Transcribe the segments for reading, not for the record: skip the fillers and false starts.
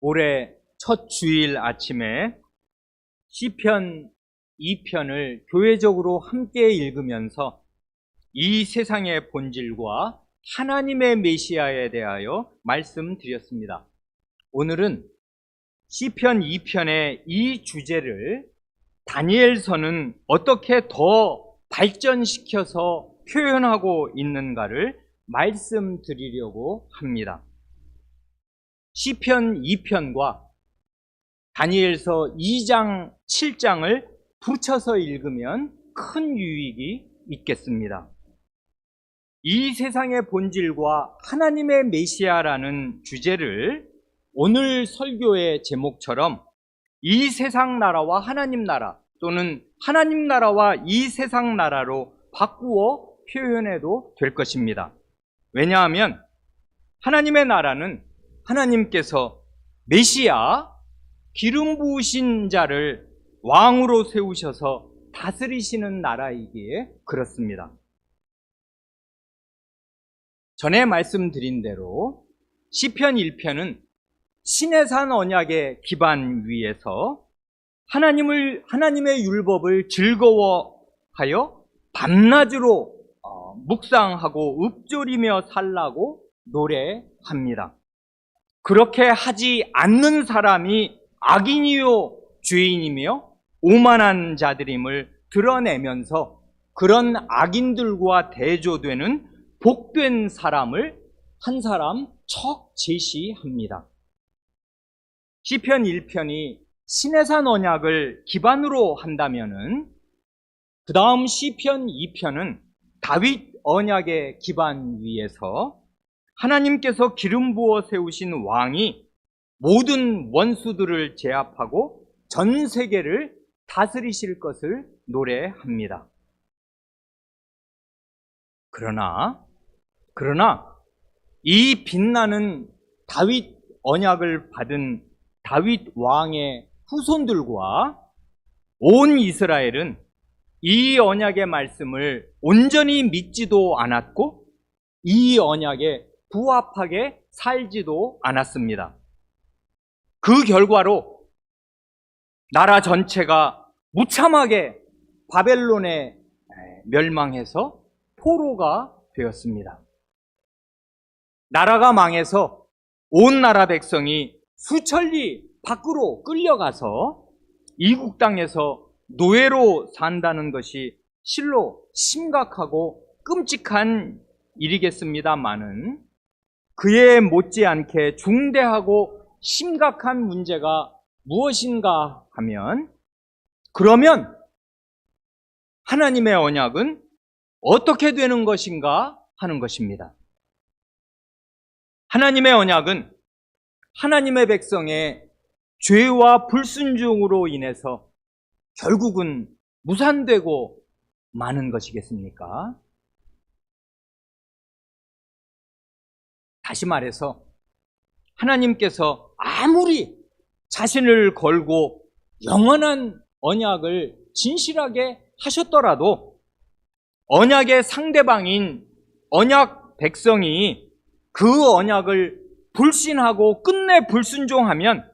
올해 첫 주일 아침에 시편 2편을 교회적으로 함께 읽으면서 이 세상의 본질과 하나님의 메시아에 대하여 말씀드렸습니다. 오늘은 시편 2편의 이 주제를 다니엘서는 어떻게 더 발전시켜서 표현하고 있는가를 말씀드리려고 합니다. 시편 2편과 다니엘서 2장, 7장을 붙여서 읽으면 큰 유익이 있겠습니다. 이 세상의 본질과 하나님의 메시아라는 주제를 오늘 설교의 제목처럼 이 세상 나라와 하나님 나라 또는 하나님 나라와 이 세상 나라로 바꾸어 표현해도 될 것입니다. 왜냐하면 하나님의 나라는 하나님께서 메시아, 기름 부으신 자를 왕으로 세우셔서 다스리시는 나라이기에 그렇습니다. 전에 말씀드린 대로 시편 1편은 시내산 언약의 기반 위에서 하나님의 율법을 즐거워하여 밤낮으로 묵상하고 읊조리며 살라고 노래합니다. 그렇게 하지 않는 사람이 악인이요 죄인이며 오만한 자들임을 드러내면서 그런 악인들과 대조되는 복된 사람을 한 사람 척 제시합니다. 시편 1편이 시내산 언약을 기반으로 한다면은 그 다음 시편 2편은 다윗 언약의 기반 위에서 하나님께서 기름 부어 세우신 왕이 모든 원수들을 제압하고 전 세계를 다스리실 것을 노래합니다. 그러나 이 빛나는 다윗 언약을 받은 다윗 왕의 후손들과 온 이스라엘은 이 언약의 말씀을 온전히 믿지도 않았고 이 언약에 부합하게 살지도 않았습니다. 그 결과로 나라 전체가 무참하게 바벨론에 멸망해서 포로가 되었습니다. 나라가 망해서 온 나라 백성이 수천리 밖으로 끌려가서 이국 땅에서 노예로 산다는 것이 실로 심각하고 끔찍한 일이겠습니다마는 그에 못지않게 중대하고 심각한 문제가 무엇인가 하면 그러면 하나님의 언약은 어떻게 되는 것인가 하는 것입니다. 하나님의 언약은 하나님의 백성의 죄와 불순종으로 인해서 결국은 무산되고 마는 것이겠습니까? 다시 말해서 하나님께서 아무리 자신을 걸고 영원한 언약을 진실하게 하셨더라도 언약의 상대방인 언약 백성이 그 언약을 불신하고 끝내 불순종하면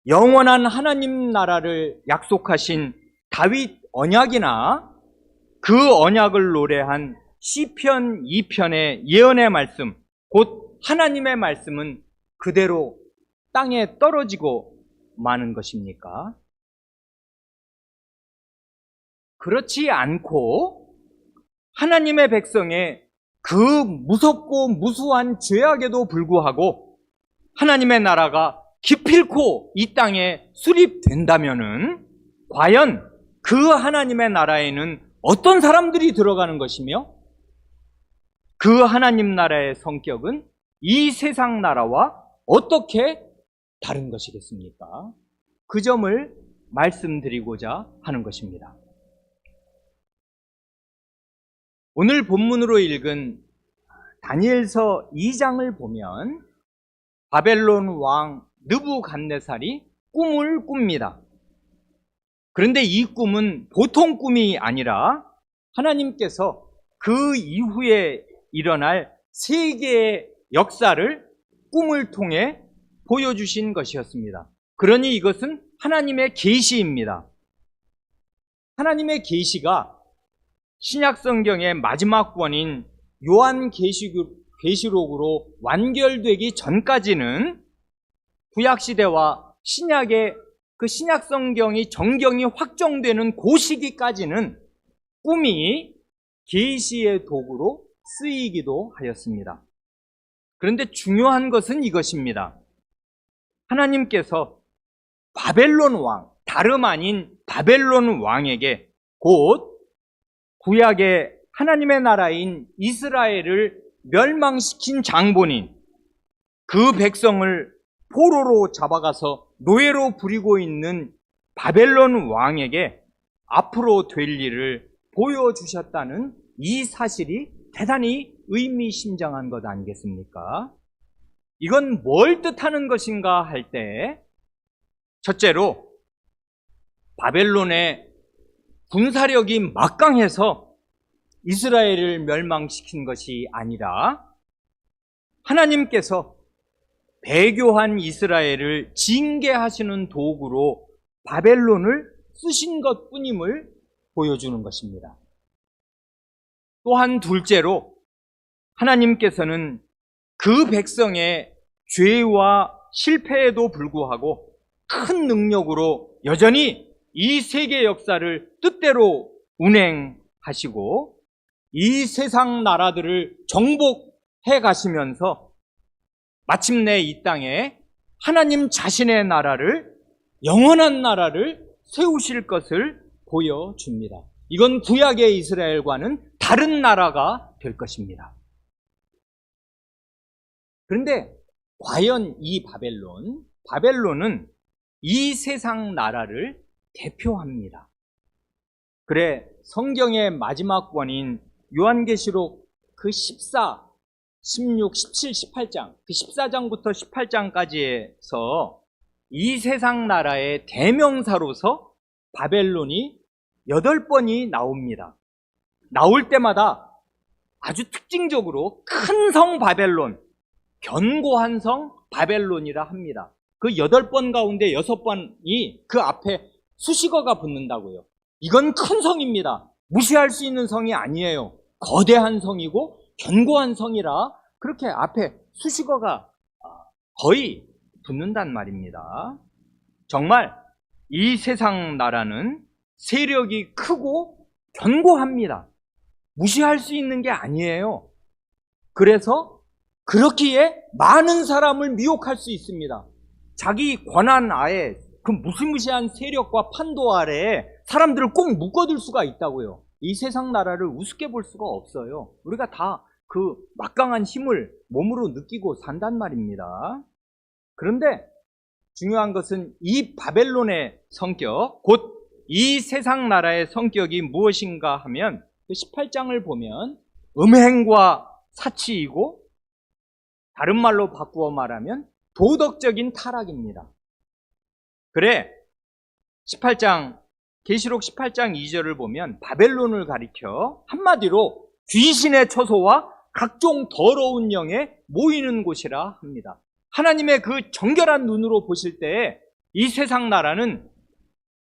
영원한 하나님 나라를 약속하신 다윗 언약이나 그 언약을 노래한 시편 2편의 예언의 말씀, 곧 하나님의 말씀은 그대로 땅에 떨어지고 마는 것입니까? 그렇지 않고 하나님의 백성의 그 무섭고 무수한 죄악에도 불구하고 하나님의 나라가 기필코 이 땅에 수립된다면은 과연 그 하나님의 나라에는 어떤 사람들이 들어가는 것이며 그 하나님 나라의 성격은 이 세상 나라와 어떻게 다른 것이겠습니까? 그 점을 말씀드리고자 하는 것입니다. 오늘 본문으로 읽은 다니엘서 2장을 보면 바벨론 왕 느부갓네살이 꿈을 꿉니다. 그런데 이 꿈은 보통 꿈이 아니라 하나님께서 그 이후에 일어날 세계의 역사를 꿈을 통해 보여주신 것이었습니다. 그러니 이것은 하나님의 계시입니다. 하나님의 계시가 신약성경의 마지막 권인 요한계시록으로 완결되기 전까지는 구약시대와 신약의 그 신약성경이 정경이 확정되는 그 시기까지는 꿈이 계시의 도구로 쓰이기도 하였습니다. 그런데 중요한 것은 이것입니다. 하나님께서 바벨론 왕, 다름 아닌 바벨론 왕에게 곧 구약의 하나님의 나라인 이스라엘을 멸망시킨 장본인 그 백성을 포로로 잡아가서 노예로 부리고 있는 바벨론 왕에게 앞으로 될 일을 보여주셨다는 이 사실이 대단히 의미심장한 것 아니겠습니까? 이건 뭘 뜻하는 것인가 할 때 첫째로 바벨론의 군사력이 막강해서 이스라엘을 멸망시킨 것이 아니라 하나님께서 배교한 이스라엘을 징계하시는 도구로 바벨론을 쓰신 것뿐임을 보여주는 것입니다. 또한 둘째로 하나님께서는 그 백성의 죄와 실패에도 불구하고 큰 능력으로 여전히 이 세계 역사를 뜻대로 운행하시고 이 세상 나라들을 정복해 가시면서 마침내 이 땅에 하나님 자신의 나라를, 영원한 나라를 세우실 것을 보여줍니다. 이건 구약의 이스라엘과는 다른 나라가 될 것입니다. 그런데 과연 이 바벨론은 이 세상 나라를 대표합니다. 그래 성경의 마지막 권인 요한계시록 그 14, 16, 17, 18장 그 14장부터 18장까지에서 이 세상 나라의 대명사로서 바벨론이 8번이 나옵니다. 나올 때마다 아주 특징적으로 큰 성 바벨론, 견고한 성 바벨론이라 합니다. 그 8번 가운데 6번이 그 앞에 수식어가 붙는다고요. 이건 큰 성입니다. 무시할 수 있는 성이 아니에요. 거대한 성이고 견고한 성이라 그렇게 앞에 수식어가 거의 붙는단 말입니다. 정말 이 세상 나라는 세력이 크고 견고합니다. 무시할 수 있는 게 아니에요. 그래서 그렇기에 많은 사람을 미혹할 수 있습니다. 자기 권한 아래 그 무시무시한 세력과 판도 아래에 사람들을 꼭 묶어둘 수가 있다고요. 이 세상 나라를 우습게 볼 수가 없어요. 우리가 다 그 막강한 힘을 몸으로 느끼고 산단 말입니다. 그런데 중요한 것은 이 바벨론의 성격, 곧 이 세상 나라의 성격이 무엇인가 하면 그 18장을 보면 음행과 사치이고 다른 말로 바꾸어 말하면 도덕적인 타락입니다. 그래 18장 계시록 18장 2절을 보면 바벨론을 가리켜 한마디로 귀신의 처소와 각종 더러운 영에 모이는 곳이라 합니다. 하나님의 그 정결한 눈으로 보실 때 이 세상 나라는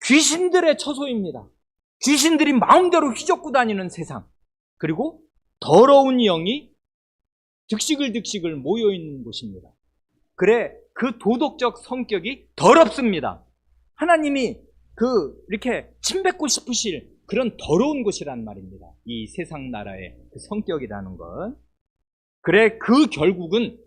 귀신들의 처소입니다. 귀신들이 마음대로 휘젓고 다니는 세상, 그리고 더러운 영이 득식을 모여있는 곳입니다. 그래 그 도덕적 성격이 더럽습니다. 하나님이 이렇게 침뱉고 싶으실 그런 더러운 곳이란 말입니다. 이 세상 나라의 그 성격이라는 건. 그래 그 결국은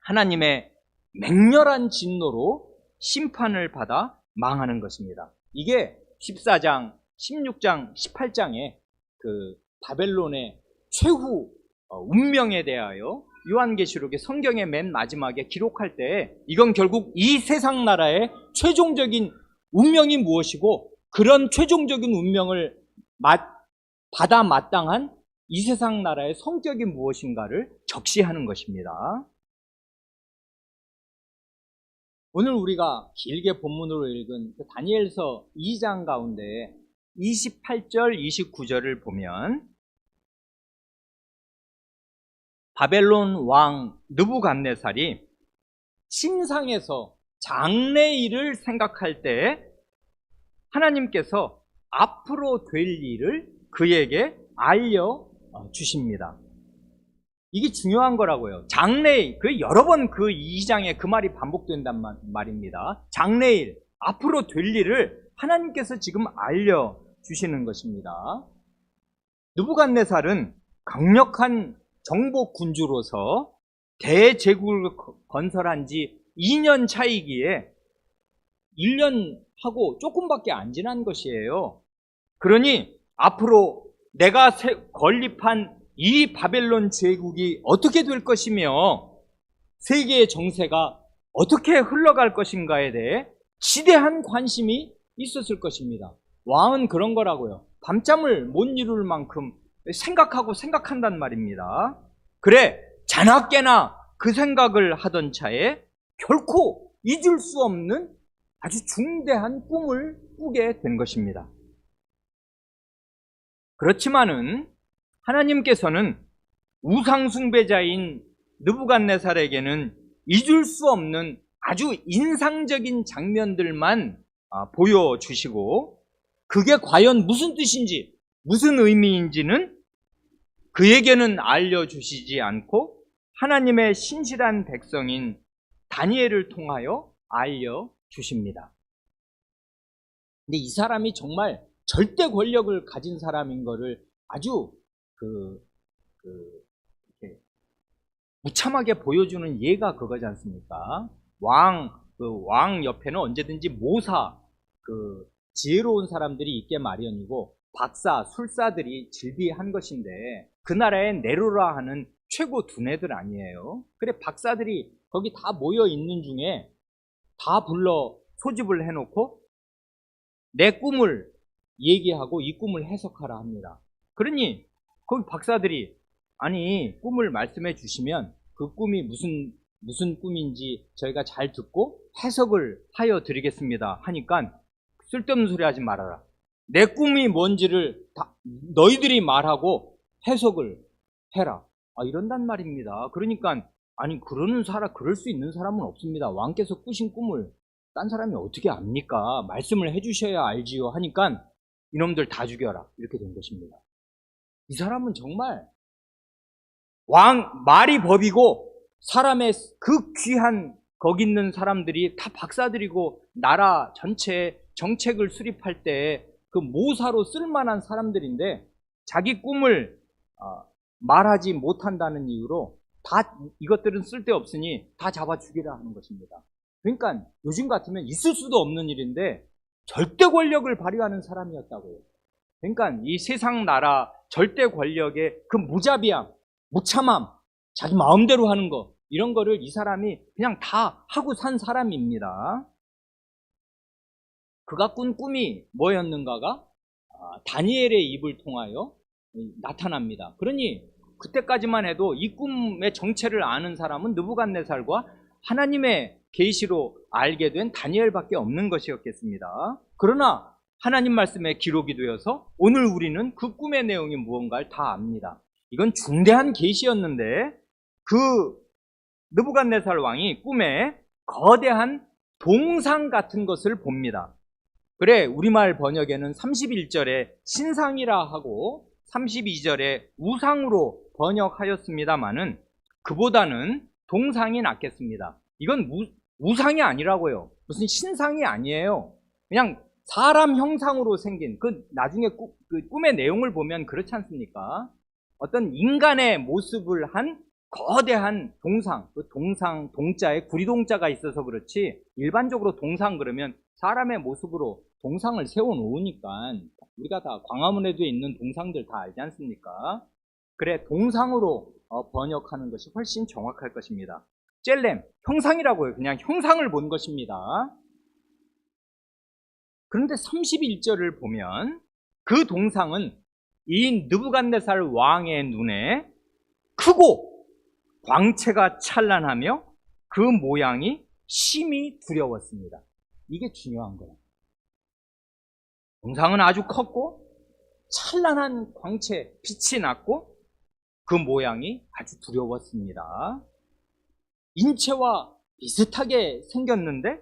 하나님의 맹렬한 진노로 심판을 받아 망하는 것입니다. 이게 14장, 16장, 18장에 그 바벨론의 최후 운명에 대하여 요한계시록의 성경의 맨 마지막에 기록할 때 이건 결국 이 세상 나라의 최종적인 운명이 무엇이고 그런 최종적인 운명을 받아 마땅한 이 세상 나라의 성격이 무엇인가를 적시하는 것입니다. 오늘 우리가 길게 본문으로 읽은 그 다니엘서 2장 가운데 28절, 29절을 보면 바벨론 왕 느부갓네살이 신상에서 장래일을 생각할 때 하나님께서 앞으로 될 일을 그에게 알려주십니다. 이게 중요한 거라고요. 장래일, 여러 번 그 2장에 그 말이 반복된단 말입니다. 장래일, 앞으로 될 일을 하나님께서 지금 알려주시는 것입니다. 느부갓네살은 강력한 정복 군주로서 대제국을 건설한 지 2년 차이기에 1년하고 조금밖에 안 지난 것이에요. 그러니 앞으로 내가 건립한 이 바벨론 제국이 어떻게 될 것이며 세계의 정세가 어떻게 흘러갈 것인가에 대해 지대한 관심이 있었을 것입니다. 왕은 그런 거라고요. 밤잠을 못 이룰 만큼 생각한단 말입니다. 그래, 자나깨나 그 생각을 하던 차에 결코 잊을 수 없는 아주 중대한 꿈을 꾸게 된 것입니다. 그렇지만은 하나님께서는 우상숭배자인 느부갓네살에게는 잊을 수 없는 아주 인상적인 장면들만 보여주시고 그게 과연 무슨 뜻인지 무슨 의미인지는 그에게는 알려주시지 않고 하나님의 신실한 백성인 다니엘을 통하여 알려주십니다. 근데 이 사람이 정말 절대 권력을 가진 사람인 것을 아주 이렇게 무참하게 보여주는 예가 그거지 않습니까? 왕 옆에는 언제든지 모사, 지혜로운 사람들이 있게 마련이고, 박사, 술사들이 질비한 것인데, 그 나라에 네로라 하는 최고 두뇌들 아니에요? 그래, 박사들이 거기 다 모여 있는 중에 다 불러 소집을 해놓고, 내 꿈을 얘기하고 이 꿈을 해석하라 합니다. 그러니, 거기 박사들이, 아니, 꿈을 말씀해 주시면 그 꿈이 무슨 꿈인지 저희가 잘 듣고 해석을 하여 드리겠습니다 하니까 쓸데없는 소리 하지 말아라. 내 꿈이 뭔지를 다 너희들이 말하고 해석을 해라. 이런단 말입니다. 그러니까 아니 그럴 수 있는 사람은 없습니다. 왕께서 꾸신 꿈을 딴 사람이 어떻게 압니까? 말씀을 해주셔야 알지요 하니까 이놈들 다 죽여라. 이렇게 된 것입니다. 이 사람은 정말 말이 법이고 사람의 그 귀한 거기 있는 사람들이 다 박사들이고 나라 전체의 정책을 수립할 때 그 모사로 쓸만한 사람들인데 자기 꿈을 말하지 못한다는 이유로 다 이것들은 쓸데없으니 다 잡아 죽이라 하는 것입니다. 그러니까 요즘 같으면 있을 수도 없는 일인데 절대 권력을 발휘하는 사람이었다고요. 그러니까 이 세상 나라 절대 권력의 그 무자비함, 무참함, 자기 마음대로 하는 거 이런 거를 이 사람이 그냥 다 하고 산 사람입니다. 그가 꾼 꿈이 뭐였는가가 다니엘의 입을 통하여 나타납니다. 그러니 그때까지만 해도 이 꿈의 정체를 아는 사람은 느부갓네살과 하나님의 계시로 알게 된 다니엘밖에 없는 것이었겠습니다. 그러나 하나님 말씀에 기록이 되어서 오늘 우리는 그 꿈의 내용이 무언가를 다 압니다. 이건 중대한 계시였는데 그 느부갓네살 왕이 꿈에 거대한 동상 같은 것을 봅니다. 그래, 우리말 번역에는 31절에 신상이라 하고 32절에 우상으로 번역하였습니다마는 그보다는 동상이 낫겠습니다. 이건 우상이 아니라고요. 무슨 신상이 아니에요. 그냥 사람 형상으로 생긴 나중에 그 꿈의 내용을 보면 그렇지 않습니까? 어떤 인간의 모습을 한 거대한 동상, 그 동자에 구리동자가 있어서 그렇지 일반적으로 동상 그러면 사람의 모습으로 동상을 세워놓으니까 우리가 다 광화문에도 있는 동상들 다 알지 않습니까? 그래, 동상으로 번역하는 것이 훨씬 정확할 것입니다. 젤렘, 형상이라고요. 그냥 형상을 본 것입니다. 그런데 31절을 보면 그 동상은 이 느부갓네살 왕의 눈에 크고 광채가 찬란하며 그 모양이 심히 두려웠습니다. 이게 중요한 거예요. 동상은 아주 컸고 찬란한 광채, 빛이 났고 그 모양이 아주 두려웠습니다. 인체와 비슷하게 생겼는데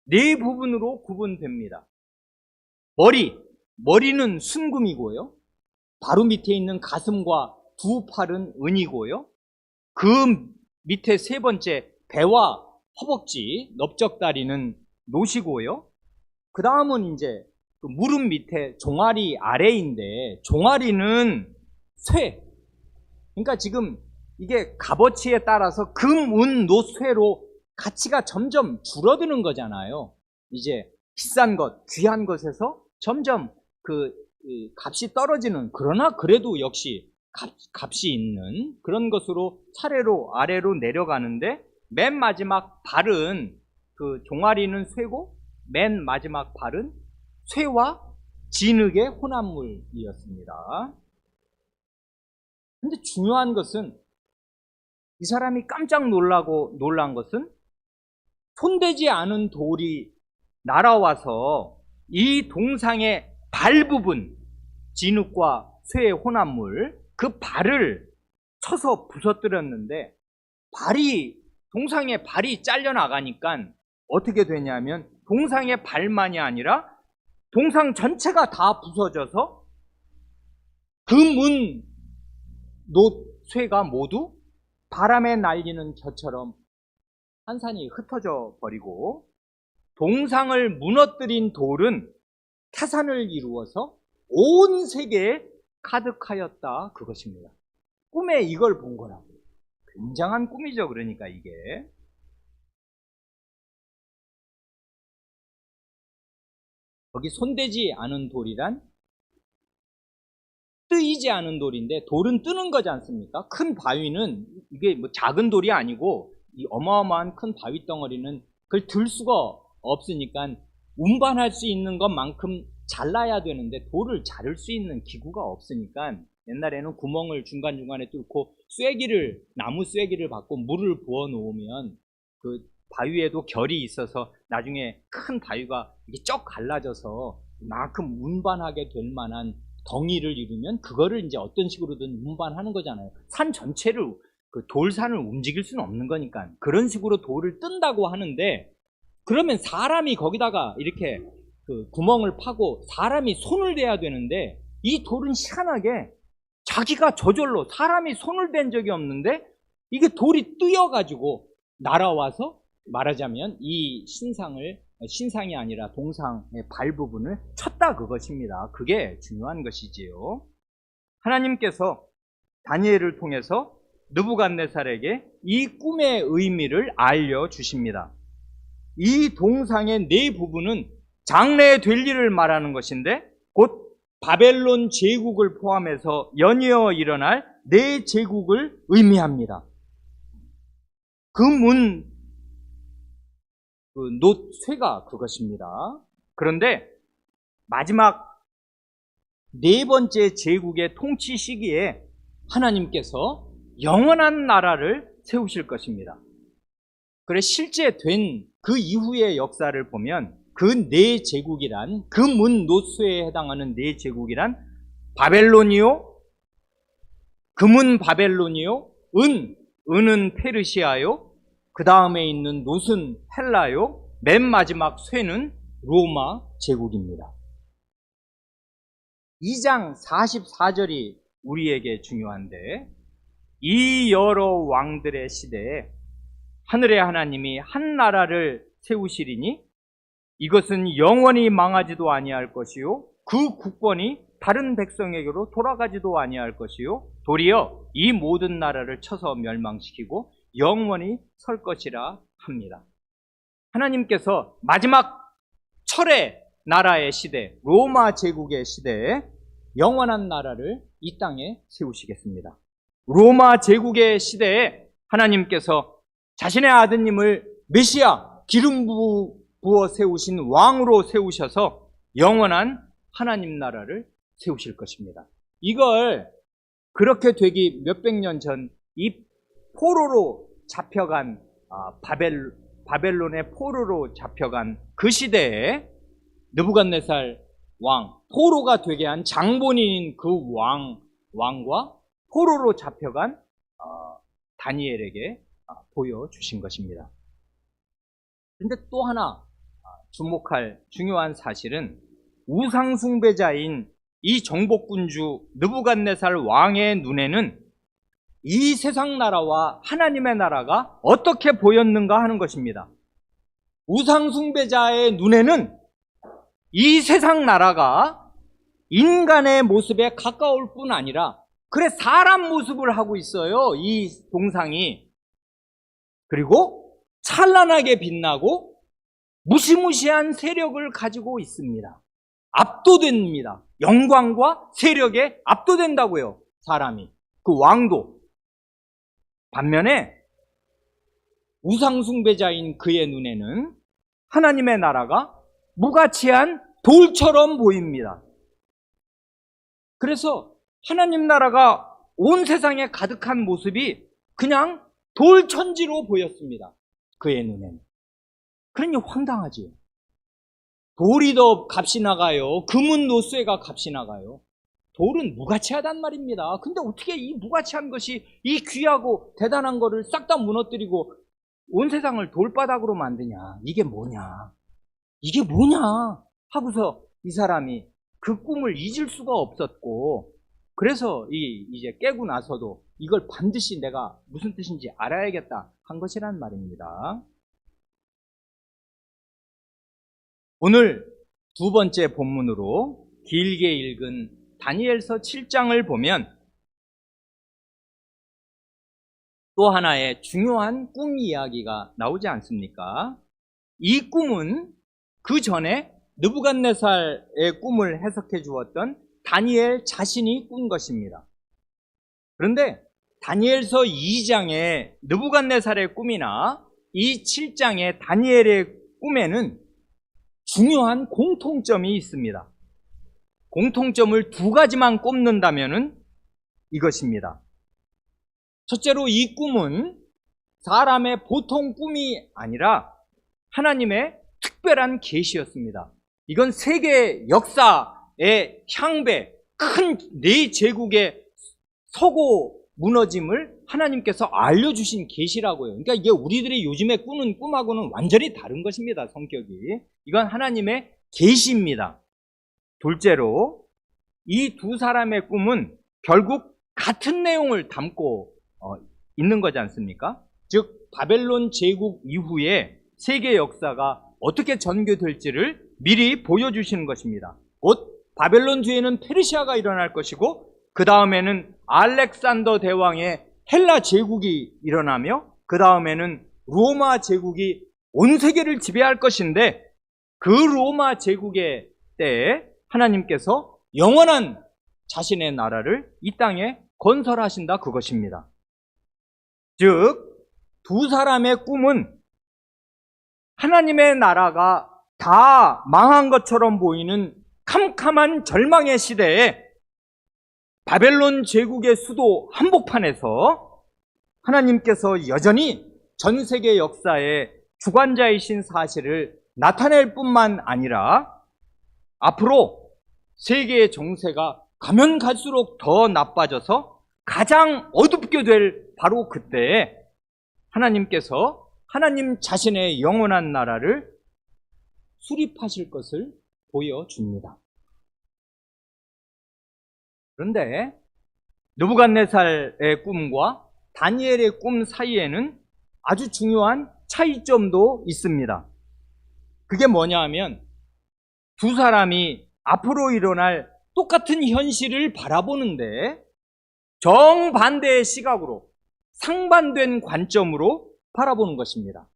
네 부분으로 구분됩니다. 머리는 순금이고요. 바로 밑에 있는 가슴과 두 팔은 은이고요. 그 밑에 세 번째 배와 허벅지, 넓적다리는 노시고요. 그 다음은 이제 그 무릎 밑에 종아리 아래인데 종아리는 쇠. 그러니까 지금 이게 값어치에 따라서 금, 은, 노, 쇠로 가치가 점점 줄어드는 거잖아요. 이제 비싼 것, 귀한 것에서 점점 그 값이 떨어지는, 그러나 그래도 역시 값이 있는 그런 것으로 차례로 아래로 내려가는데, 맨 마지막 발은 그 종아리는 쇠고 맨 마지막 발은 쇠와 진흙의 혼합물이었습니다. 근데 중요한 것은, 이 사람이 깜짝 놀란 것은 손대지 않은 돌이 날아와서 이 동상의 발 부분, 진흙과 쇠의 혼합물, 그 발을 쳐서 부서뜨렸는데, 동상의 발이 잘려나가니까 어떻게 되냐면 동상의 발만이 아니라 동상 전체가 다 부서져서 금은 노 쇠가 모두 바람에 날리는 젖처럼 한산이 흩어져 버리고, 동상을 무너뜨린 돌은 태산을 이루어서 온 세계에 가득하였다, 그것입니다. 꿈에 이걸 본 거라고. 굉장한 꿈이죠. 그러니까 이게 거기 손대지 않은 돌이란 뜨이지 않은 돌인데, 돌은 뜨는 거지 않습니까? 큰 바위는 이게 뭐 작은 돌이 아니고 이 어마어마한 큰 바위 덩어리는 그걸 들 수가 없으니까 운반할 수 있는 것만큼 잘라야 되는데, 돌을 자를 수 있는 기구가 없으니까 옛날에는 구멍을 중간중간에 뚫고 나무 쐐기를 받고 물을 부어 놓으면 그 바위에도 결이 있어서 나중에 큰 바위가 이게 쩍 갈라져서 그만큼 운반하게 될 만한 덩이를 이루면 그거를 이제 어떤 식으로든 운반하는 거잖아요. 산 전체를, 그 돌산을 움직일 수는 없는 거니까 그런 식으로 돌을 뜬다고 하는데, 그러면 사람이 거기다가 이렇게 그 구멍을 파고 사람이 손을 대야 되는데, 이 돌은 희한하게 자기가 저절로, 사람이 손을 댄 적이 없는데 이게 돌이 뜨여가지고 날아와서 말하자면 이 신상이 아니라 동상의 발 부분을 쳤다, 그것입니다. 그게 중요한 것이지요. 하나님께서 다니엘을 통해서 느부갓네살에게 이 꿈의 의미를 알려주십니다. 이 동상의 네 부분은 장래에 될 일을 말하는 것인데, 곧 바벨론 제국을 포함해서 연이어 일어날 네 제국을 의미합니다. 그 쇠가 그것입니다. 그런데 마지막 네 번째 제국의 통치 시기에 하나님께서 영원한 나라를 세우실 것입니다. 그래, 실제 된 그 이후의 역사를 보면 그 네 제국이란, 그 노쇠에 해당하는 네 제국이란 바벨론이요, 금은 바벨론이요, 은은 페르시아요, 그 다음에 있는 노은 헬라요, 맨 마지막 쇠는 로마 제국입니다. 2장 44절이 우리에게 중요한데, 이 여러 왕들의 시대에 하늘의 하나님이 한 나라를 세우시리니 이것은 영원히 망하지도 아니할 것이요, 그 국권이 다른 백성에게로 돌아가지도 아니할 것이요, 도리어 이 모든 나라를 쳐서 멸망시키고 영원히 설 것이라 합니다. 하나님께서 마지막 철의 나라의 시대, 로마 제국의 시대에 영원한 나라를 이 땅에 세우시겠습니다. 로마 제국의 시대에 하나님께서 자신의 아드님을 메시아, 기름 부어 세우신 왕으로 세우셔서 영원한 하나님 나라를 세우실 것입니다. 이걸 그렇게 되기 몇백 년 전 이 포로로 잡혀간 바벨론의 포로로 잡혀간 그 시대에 느부갓네살 왕, 포로가 되게 한 장본인인 그 왕과 포로로 잡혀간 다니엘에게 보여주신 것입니다. 근데 또 하나 주목할 중요한 사실은 우상숭배자인 이 정복군주 느부갓네살 왕의 눈에는 이 세상 나라와 하나님의 나라가 어떻게 보였는가 하는 것입니다. 우상숭배자의 눈에는 이 세상 나라가 인간의 모습에 가까울 뿐 아니라 그래 사람 모습을 하고 있어요. 이 동상이. 그리고 찬란하게 빛나고 무시무시한 세력을 가지고 있습니다. 압도됩니다. 영광과 세력에 압도된다고요. 사람이. 그 왕도. 반면에 우상숭배자인 그의 눈에는 하나님의 나라가 무가치한 돌처럼 보입니다. 그래서 하나님 나라가 온 세상에 가득한 모습이 그냥 돌천지로 보였습니다. 그의 눈에는. 그러니 황당하지요. 돌이 더 값이 나가요. 금은 노쇠가 값이 나가요. 돌은 무가치하단 말입니다. 근데 어떻게 이 무가치한 것이 이 귀하고 대단한 거를 싹 다 무너뜨리고 온 세상을 돌바닥으로 만드냐. 이게 뭐냐. 이게 뭐냐 하고서 이 사람이 그 꿈을 잊을 수가 없었고, 그래서 이제 깨고 나서도 이걸 반드시 내가 무슨 뜻인지 알아야겠다 한 것이란 말입니다. 오늘 두 번째 본문으로 길게 읽은 다니엘서 7장을 보면 또 하나의 중요한 꿈 이야기가 나오지 않습니까? 이 꿈은 그 전에 느부갓네살의 꿈을 해석해 주었던 다니엘 자신이 꾼 것입니다. 그런데 다니엘서 2장의 느부갓네살의 꿈이나 이 7장의 다니엘의 꿈에는 중요한 공통점이 있습니다. 공통점을 두 가지만 꼽는다면은 이것입니다. 첫째로 이 꿈은 사람의 보통 꿈이 아니라 하나님의 특별한 계시였습니다. 이건 세계 역사의 향배, 큰 네 제국의 서고 무너짐을 하나님께서 알려주신 계시라고요. 그러니까 이게 우리들이 요즘에 꾸는 꿈하고는 완전히 다른 것입니다. 성격이. 이건 하나님의 계시입니다. 둘째로 이 두 사람의 꿈은 결국 같은 내용을 담고 있는 거지 않습니까? 즉 바벨론 제국 이후에 세계 역사가 어떻게 전개될지를 미리 보여주시는 것입니다. 곧 바벨론 뒤에는 페르시아가 일어날 것이고 그 다음에는 알렉산더 대왕의 헬라 제국이 일어나며 그 다음에는 로마 제국이 온 세계를 지배할 것인데 그 로마 제국의 때에 하나님께서 영원한 자신의 나라를 이 땅에 건설하신다 그것입니다. 즉 두 사람의 꿈은 하나님의 나라가 다 망한 것처럼 보이는 캄캄한 절망의 시대에 바벨론 제국의 수도 한복판에서 하나님께서 여전히 전 세계 역사의 주관자이신 사실을 나타낼 뿐만 아니라 앞으로 세계의 정세가 가면 갈수록 더 나빠져서 가장 어둡게 될 바로 그때에 하나님께서 하나님 자신의 영원한 나라를 수립하실 것을 보여줍니다. 그런데 느부갓네살의 꿈과 다니엘의 꿈 사이에는 아주 중요한 차이점도 있습니다. 그게 뭐냐 하면 두 사람이 앞으로 일어날 똑같은 현실을 바라보는데 정반대의 시각으로 상반된 관점으로 바라보는 것입니다.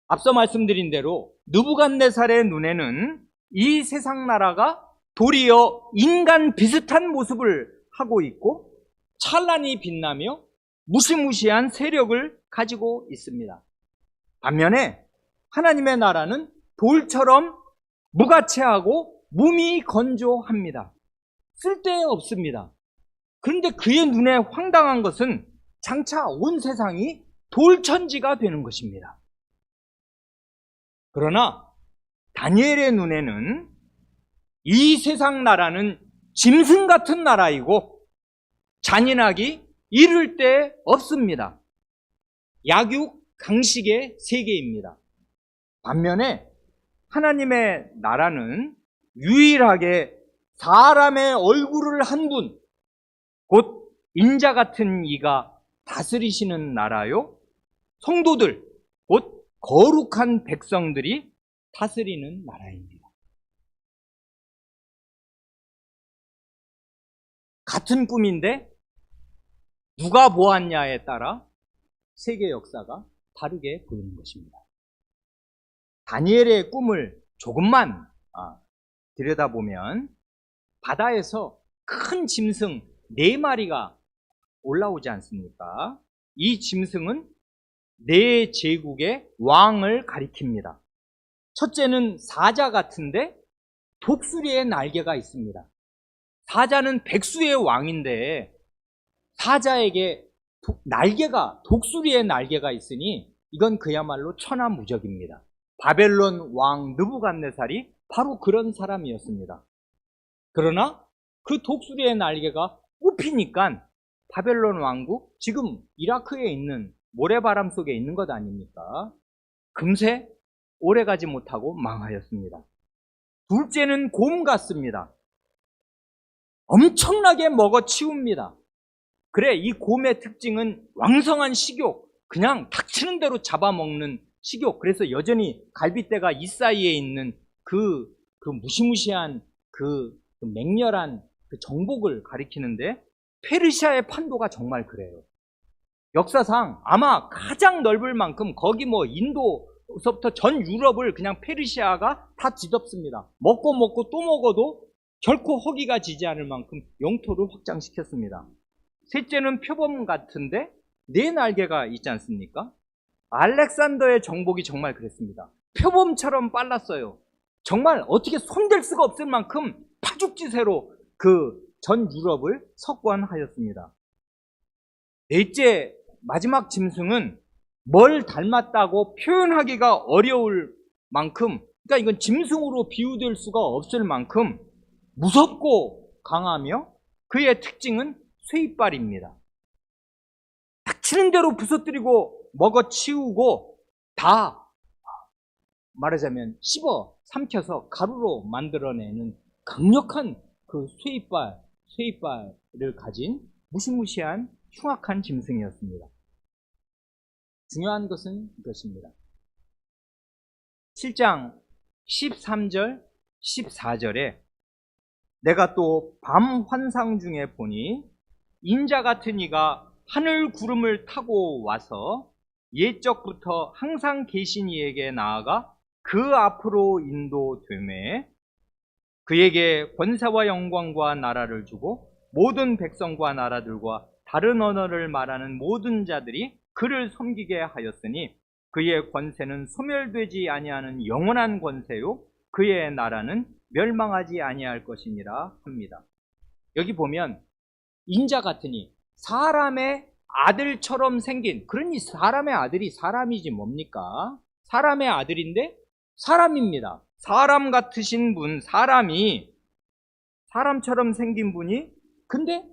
앞서 말씀드린 대로 느부갓네살의 눈에는 이 세상 나라가 도리어 인간 비슷한 모습을 하고 있고 찬란히 빛나며 무시무시한 세력을 가지고 있습니다. 반면에 하나님의 나라는 돌처럼 무가치하고 몸이 건조합니다. 쓸데없습니다. 그런데 그의 눈에 황당한 것은 장차 온 세상이 돌천지가 되는 것입니다. 그러나 다니엘의 눈에는 이 세상 나라는 짐승 같은 나라이고 잔인하기 이를 데 없습니다. 약육 강식의 세계입니다. 반면에 하나님의 나라는 유일하게 사람의 얼굴을 한 분, 곧 인자 같은 이가 다스리시는 나라요. 성도들, 곧 거룩한 백성들이 다스리는 나라입니다. 같은 꿈인데 누가 보았냐에 따라 세계 역사가 다르게 보이는 것입니다. 다니엘의 꿈을 조금만 들여다보면 바다에서 큰 짐승 4마리가 올라오지 않습니까? 이 짐승은 4제국의 왕을 가리킵니다. 첫째는 사자 같은데 독수리의 날개가 있습니다. 사자는 백수의 왕인데 사자에게 독수리의 날개가 있으니 이건 그야말로 천하무적입니다. 바벨론 왕 느부갓네살이 바로 그런 사람이었습니다. 그러나 그 독수리의 날개가 뽑히니까 바벨론 왕국, 지금 이라크에 있는 모래바람 속에 있는 것 아닙니까? 금세 오래가지 못하고 망하였습니다. 둘째는 곰 같습니다. 엄청나게 먹어치웁니다. 그래, 이 곰의 특징은 왕성한 식욕, 그냥 닥치는 대로 잡아먹는 식욕. 그래서 여전히 갈빗대가 이 사이에 있는 그 무시무시한 그 맹렬한 그 정복을 가리키는데, 페르시아의 판도가 정말 그래요. 역사상 아마 가장 넓을 만큼 거기 인도서부터 전 유럽을 그냥 페르시아가 다 뒤덮습니다. 먹고 또 먹어도 결코 허기가 지지 않을 만큼 영토를 확장시켰습니다. 셋째는 표범 같은데 4날개가 있지 않습니까? 알렉산더의 정복이 정말 그랬습니다. 표범처럼 빨랐어요. 정말 어떻게 손댈 수가 없을 만큼 파죽지세로 그 전 유럽을 석권하였습니다. 넷째, 마지막 짐승은 뭘 닮았다고 표현하기가 어려울 만큼, 그러니까 이건 짐승으로 비유될 수가 없을 만큼 무섭고 강하며 그의 특징은 쇠이빨입니다. 닥치는 대로 부서뜨리고 먹어치우고 다 말하자면 씹어 삼켜서 가루로 만들어내는 강력한 그 쇠이빨을 가진 무시무시한 흉악한 짐승이었습니다. 중요한 것은 이것입니다. 7장 13절 14절에 내가 또 밤 환상 중에 보니 인자 같은 이가 하늘 구름을 타고 와서 옛적부터 항상 계신 이에게 나아가 그 앞으로 인도되매 그에게 권세와 영광과 나라를 주고 모든 백성과 나라들과 다른 언어를 말하는 모든 자들이 그를 섬기게 하였으니 그의 권세는 소멸되지 아니하는 영원한 권세요 그의 나라는 멸망하지 아니할 것이니라 합니다. 여기 보면 인자 같으니 사람의 아들처럼 생긴, 그러니 사람의 아들이 사람이지 뭡니까? 사람의 아들인데 사람입니다. 사람 같으신 분, 사람이 사람처럼 생긴 분이 근데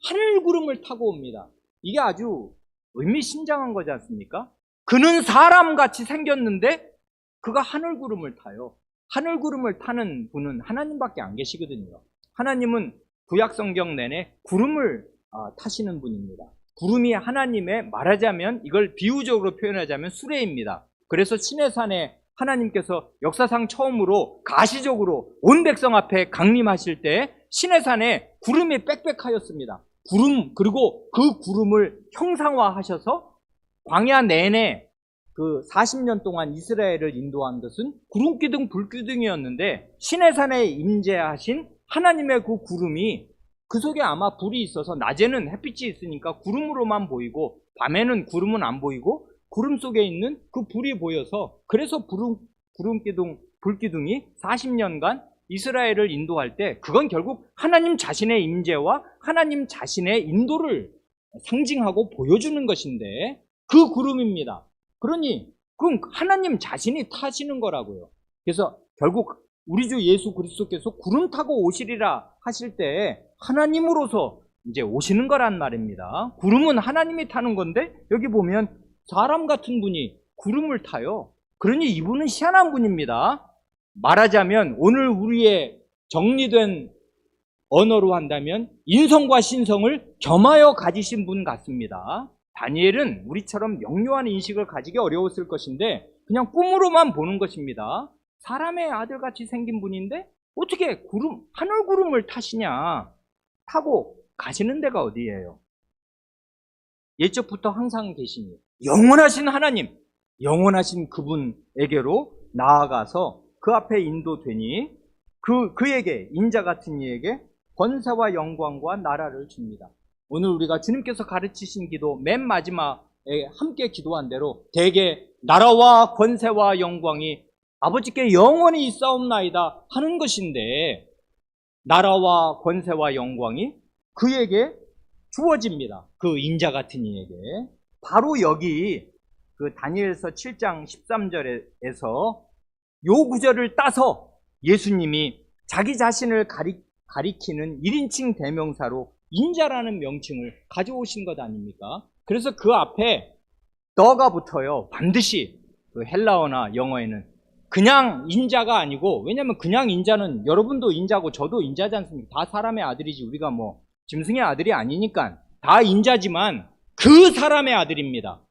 하늘 구름을 타고 옵니다. 이게 아주 의미심장한 거지 않습니까? 그는 사람같이 생겼는데 그가 하늘 구름을 타요. 하늘 구름을 타는 분은 하나님밖에 안 계시거든요. 하나님은 구약 성경 내내 구름을 타시는 분입니다. 구름이 하나님의, 말하자면 이걸 비유적으로 표현하자면 수레입니다. 그래서 시내산에 하나님께서 역사상 처음으로 가시적으로 온 백성 앞에 강림하실 때 시내산에 구름이 빽빽하였습니다. 구름, 그리고 그 구름을 형상화하셔서 광야 내내 그 40년 동안 이스라엘을 인도한 것은 구름기둥 불기둥이었는데 시내산에 임재하신 하나님의 그 구름이, 그 속에 아마 불이 있어서 낮에는 햇빛이 있으니까 구름으로만 보이고 밤에는 구름은 안 보이고 구름 속에 있는 그 불이 보여서, 그래서 구름기둥 불기둥이 40년간 이스라엘을 인도할 때 그건 결국 하나님 자신의 임재와 하나님 자신의 인도를 상징하고 보여주는 것인데 그 구름입니다. 그러니 그건 하나님 자신이 타시는 거라고요. 그래서 결국 우리 주 예수 그리스도께서 구름 타고 오시리라 하실 때 하나님으로서 이제 오시는 거란 말입니다. 구름은 하나님이 타는 건데 여기 보면 사람 같은 분이 구름을 타요. 그러니 이분은 희한한 분입니다. 말하자면 오늘 우리의 정리된 언어로 한다면 인성과 신성을 겸하여 가지신 분 같습니다. 다니엘은 우리처럼 명료한 인식을 가지기 어려웠을 것인데 그냥 꿈으로만 보는 것입니다. 사람의 아들같이 생긴 분인데 어떻게 하늘 구름을 타시냐? 타고 가시는 데가 어디예요? 예적부터 항상 계시니 영원하신 하나님, 영원하신 그분에게로 나아가서 그 앞에 인도되니 그에게, 인자 같은 이에게 권세와 영광과 나라를 줍니다. 오늘 우리가 주님께서 가르치신 기도 맨 마지막에 함께 기도한 대로 대개 나라와 권세와 영광이 아버지께 영원히 있사옵나이다 하는 것인데 나라와 권세와 영광이 그에게 주어집니다. 그 인자 같은 이에게. 바로 여기 그 다니엘서 7장 13절에서 요 구절을 따서 예수님이 자기 자신을 가리키는 1인칭 대명사로 인자라는 명칭을 가져오신 것 아닙니까? 그래서 그 앞에 더가 붙어요. 반드시 그 헬라어나 영어에는 그냥 인자가 아니고, 왜냐면 그냥 인자는 여러분도 인자고 저도 인자지 않습니까? 다 사람의 아들이지 우리가 뭐 짐승의 아들이 아니니까 다 인자지만 그 사람의 아들입니다.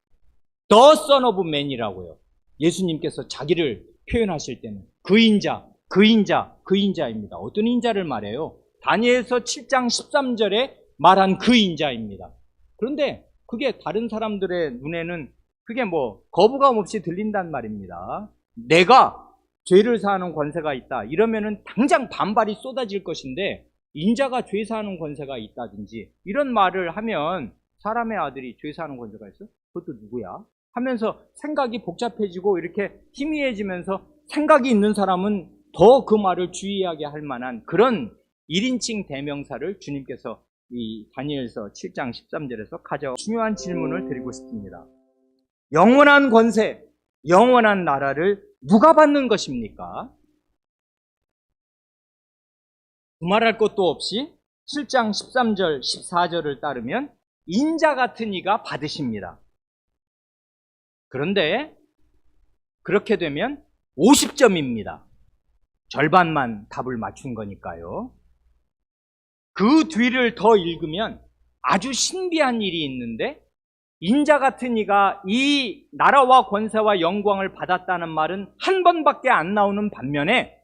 The Son of Man이라고요. 예수님께서 자기를 표현하실 때는 그 인자입니다. 어떤 인자를 말해요? 다니엘서 7장 13절에 말한 그 인자입니다. 그런데 그게 다른 사람들의 눈에는 그게 뭐 거부감 없이 들린단 말입니다. 내가 죄를 사하는 권세가 있다 이러면은 당장 반발이 쏟아질 것인데, 인자가 죄 사하는 권세가 있다든지 이런 말을 하면 사람의 아들이 죄 사하는 권세가 있어? 그것도 누구야? 하면서 생각이 복잡해지고 이렇게 희미해지면서 생각이 있는 사람은 더 그 말을 주의하게 할 만한 그런 1인칭 대명사를 주님께서 이 다니엘서 7장 13절에서 가져 중요한 질문을 드리고 싶습니다. 영원한 권세, 영원한 나라를 누가 받는 것입니까? 두말할 것도 없이 7장 13절, 14절을 따르면 인자 같은 이가 받으십니다. 그런데 그렇게 되면 50점입니다. 절반만 답을 맞춘 거니까요. 그 뒤를 더 읽으면 아주 신비한 일이 있는데, 인자 같은 이가 이 나라와 권세와 영광을 받았다는 말은 한 번밖에 안 나오는 반면에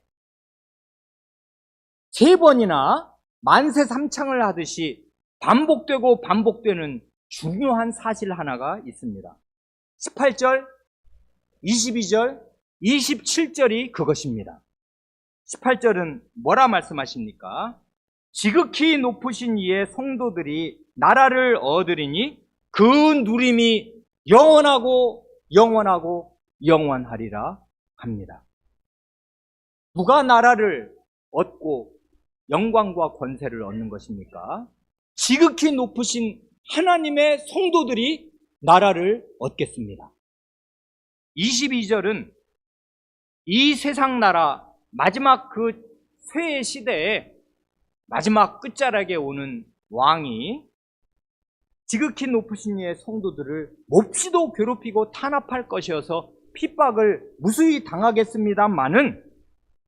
3번이나 만세 삼창을 하듯이 반복되고 반복되는 중요한 사실 하나가 있습니다. 18절, 22절, 27절이 그것입니다. 18절은 뭐라 말씀하십니까? 지극히 높으신 이의 성도들이 나라를 얻으리니 그 누림이 영원하고 영원하고 영원하리라 합니다. 누가 나라를 얻고 영광과 권세를 얻는 것입니까? 지극히 높으신 하나님의 성도들이 나라를 얻겠습니다. 22절은 이 세상 나라 마지막 그 쇠의 시대에 마지막 끝자락에 오는 왕이 지극히 높으신 이의 성도들을 몹시도 괴롭히고 탄압할 것이어서 핍박을 무수히 당하겠습니다마는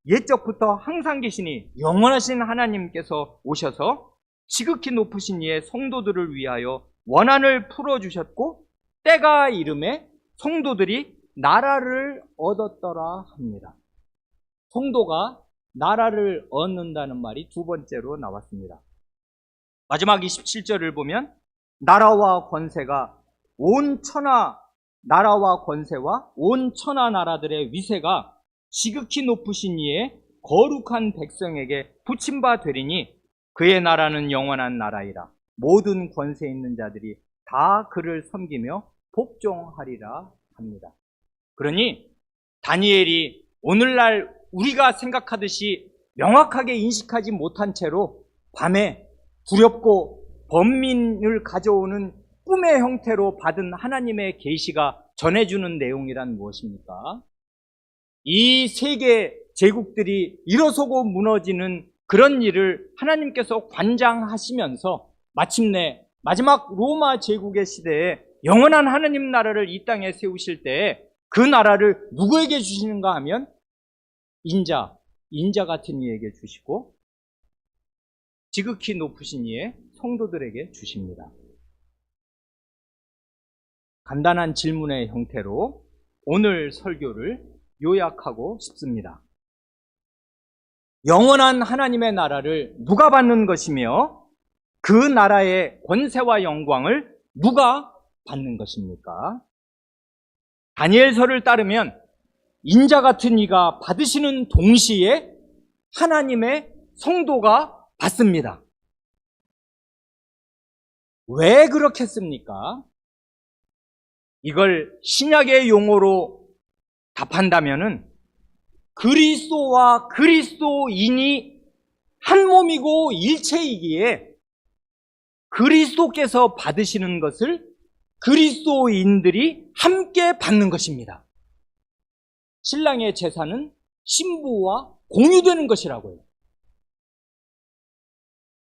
옛적부터 항상 계시니 영원하신 하나님께서 오셔서 지극히 높으신 이의 성도들을 위하여 원한을 풀어주셨고 때가 이름에 성도들이 나라를 얻었더라 합니다. 성도가 나라를 얻는다는 말이 두 번째로 나왔습니다. 마지막 27절을 보면 나라와 권세가 온 천하 나라와 권세와 온 천하 나라들의 위세가 지극히 높으신 이의 거룩한 백성에게 붙임바 되리니 그의 나라는 영원한 나라이라. 모든 권세 있는 자들이 다 그를 섬기며 복종하리라 합니다. 그러니 다니엘이 오늘날 우리가 생각하듯이 명확하게 인식하지 못한 채로 밤에 두렵고 번민을 가져오는 꿈의 형태로 받은 하나님의 계시가 전해주는 내용이란 무엇입니까? 이 세계 제국들이 일어서고 무너지는 그런 일을 하나님께서 관장하시면서 마침내 마지막 로마 제국의 시대에 영원한 하느님 나라를 이 땅에 세우실 때 그 나라를 누구에게 주시는가 하면 인자 같은 이에게 주시고 지극히 높으신 이의 성도들에게 주십니다. 간단한 질문의 형태로 오늘 설교를 요약하고 싶습니다. 영원한 하나님의 나라를 누가 받는 것이며 그 나라의 권세와 영광을 누가 받는 것입니까? 다니엘서를 따르면 인자 같은 이가 받으시는 동시에 하나님의 성도가 받습니다. 왜 그렇겠습니까? 이걸 신약의 용어로 답한다면은 그리스도와 그리스도인이 한 몸이고 일체이기에 그리스도께서 받으시는 것을 그리스도인들이 함께 받는 것입니다. 신랑의 제사는 신부와 공유되는 것이라고요.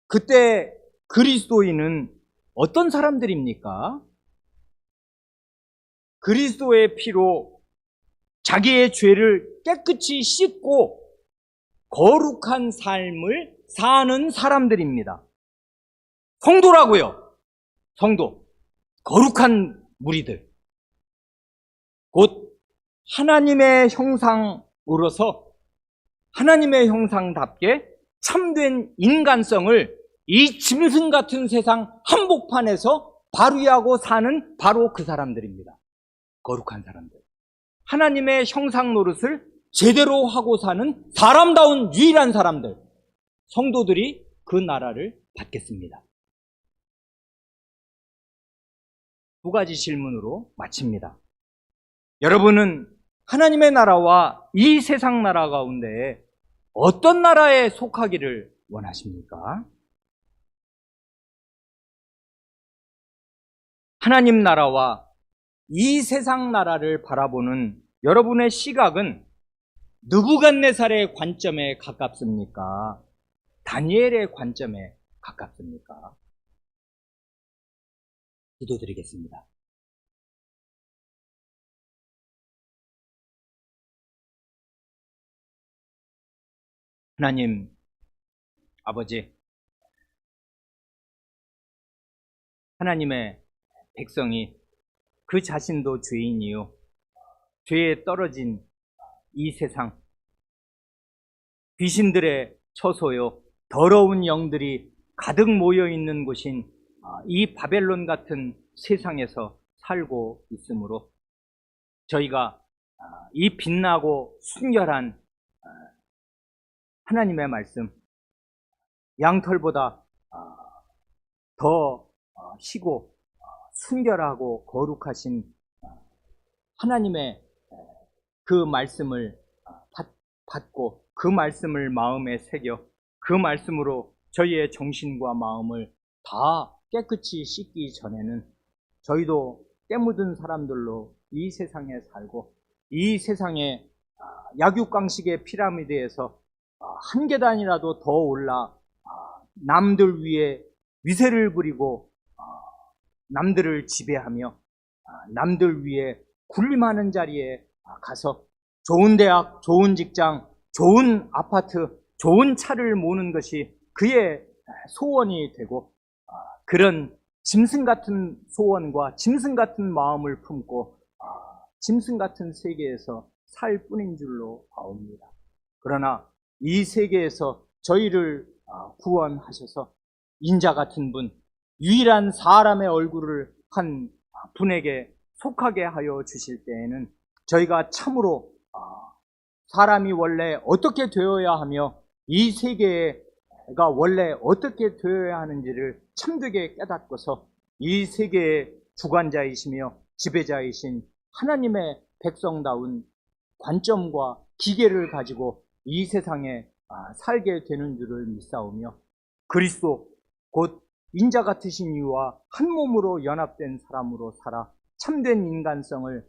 그때 그리스도인은 어떤 사람들입니까? 그리스도의 피로 자기의 죄를 깨끗이 씻고 거룩한 삶을 사는 사람들입니다. 성도라고요. 성도. 거룩한 무리들. 곧 하나님의 형상으로서 하나님의 형상답게 참된 인간성을 이 짐승 같은 세상 한복판에서 발휘하고 사는 바로 그 사람들입니다. 거룩한 사람들. 하나님의 형상 노릇을 제대로 하고 사는 사람다운 유일한 사람들. 성도들이 그 나라를 받겠습니다. 두 가지 질문으로 마칩니다. 여러분은 하나님의 나라와 이 세상 나라 가운데 어떤 나라에 속하기를 원하십니까? 하나님 나라와 이 세상 나라를 바라보는 여러분의 시각은 느부갓네살의 관점에 가깝습니까? 다니엘의 관점에 가깝습니까? 기도드리겠습니다. 하나님 아버지, 하나님의 백성이 그 자신도 죄인이요 죄에 떨어진 이 세상, 귀신들의 처소요 더러운 영들이 가득 모여있는 곳인 이 바벨론 같은 세상에서 살고 있으므로 저희가 이 빛나고 순결한 하나님의 말씀, 양털보다 더 희고 순결하고 거룩하신 하나님의 그 말씀을 받고 그 말씀을 마음에 새겨 그 말씀으로 저희의 정신과 마음을 다 깨끗이 씻기 전에는 저희도 때묻은 사람들로 이 세상에 살고 이 세상의 약육강식의 피라미드에서 한 계단이라도 더 올라 남들 위에 위세를 부리고 남들을 지배하며 남들 위에 군림하는 자리에 가서 좋은 대학, 좋은 직장, 좋은 아파트, 좋은 차를 모는 것이 그의 소원이 되고 그런 짐승 같은 소원과 짐승 같은 마음을 품고 짐승 같은 세계에서 살 뿐인 줄로 아옵니다. 그러나 이 세계에서 저희를 구원하셔서 인자 같은 분, 유일한 사람의 얼굴을 한 분에게 속하게 하여 주실 때에는 저희가 참으로 사람이 원래 어떻게 되어야 하며 이 세계가 원래 어떻게 되어야 하는지를 참되게 깨닫고서 이 세계의 주관자이시며 지배자이신 하나님의 백성다운 관점과 기계를 가지고 이 세상에 살게 되는 줄을 믿사오며 그리스도 곧 인자 같으신 이와 한 몸으로 연합된 사람으로 살아 참된 인간성을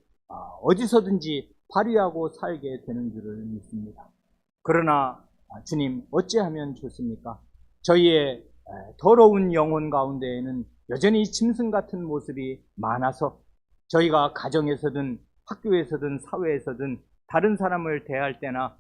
어디서든지 발휘하고 살게 되는 줄을 믿습니다. 그러나 주님 어찌하면 좋습니까? 저희의 더러운 영혼 가운데에는 여전히 짐승 같은 모습이 많아서 저희가 가정에서든 학교에서든 사회에서든 다른 사람을 대할 때나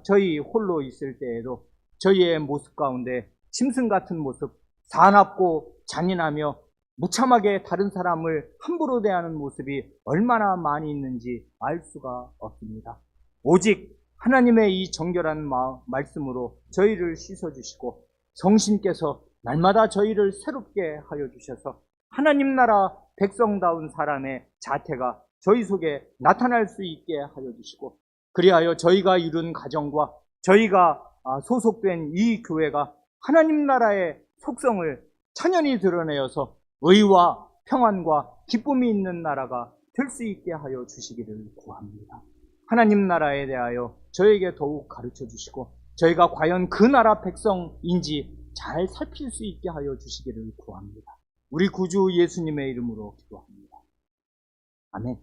저희 홀로 있을 때에도 저희의 모습 가운데 짐승 같은 모습, 사납고 잔인하며 무참하게 다른 사람을 함부로 대하는 모습이 얼마나 많이 있는지 알 수가 없습니다. 오직 하나님의 이 정결한 말씀으로 저희를 씻어주시고 성신께서 날마다 저희를 새롭게 하여 주셔서 하나님 나라 백성다운 사람의 자태가 저희 속에 나타날 수 있게 하여 주시고, 그리하여 저희가 이룬 가정과 저희가 소속된 이 교회가 하나님 나라의 속성을 천연히 드러내어서 의와 평안과 기쁨이 있는 나라가 될 수 있게 하여 주시기를 구합니다. 하나님 나라에 대하여 저에게 더욱 가르쳐 주시고 저희가 과연 그 나라 백성인지 잘 살필 수 있게 하여 주시기를 구합니다. 우리 구주 예수님의 이름으로 기도합니다. 아멘.